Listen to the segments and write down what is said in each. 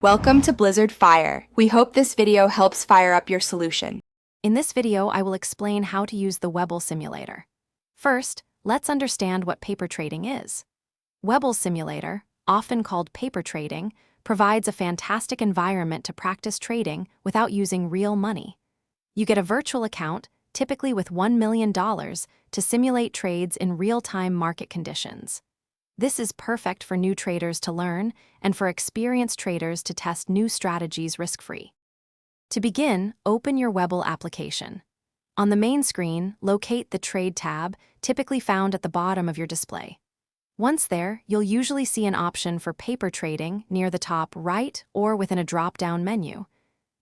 Welcome to Blizzard Fire. We hope this video helps fire up your solution. In this video, I will explain how to use the Webull simulator. First, let's understand what paper trading is. Webull simulator, often called paper trading, provides a fantastic environment to practice trading without using real money. You get a virtual account, typically with $1 million, to simulate trades in real-time market conditions. This is perfect for new traders to learn and for experienced traders to test new strategies risk-free. To begin, open your Webull application. On the main screen, locate the Trade tab, typically found at the bottom of your display. Once there, you'll usually see an option for paper trading near the top right or within a drop-down menu.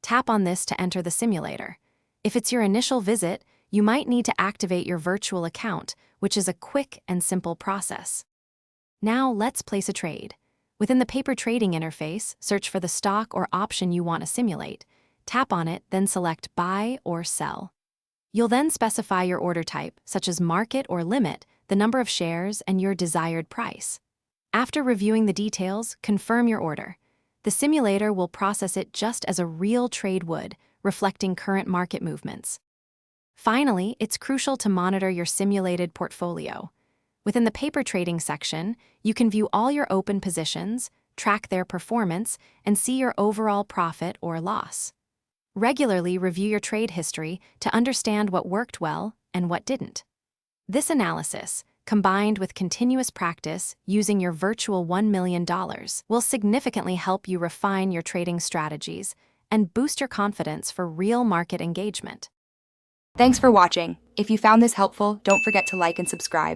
Tap on this to enter the simulator. If it's your initial visit, you might need to activate your virtual account, which is a quick and simple process. Now let's place a trade. Within the paper trading interface, search for the stock or option you want to simulate. Tap on it, then select Buy or Sell. You'll then specify your order type, such as market or limit, the number of shares, and your desired price. After reviewing the details, confirm your order. The simulator will process it just as a real trade would, reflecting current market movements. Finally, it's crucial to monitor your simulated portfolio. Within the paper trading section, you can view all your open positions, track their performance, and see your overall profit or loss. Regularly review your trade history to understand what worked well and what didn't. This analysis, combined with continuous practice using your virtual $1 million, will significantly help you refine your trading strategies and boost your confidence for real market engagement. Thanks for watching. If you found this helpful, don't forget to like and subscribe.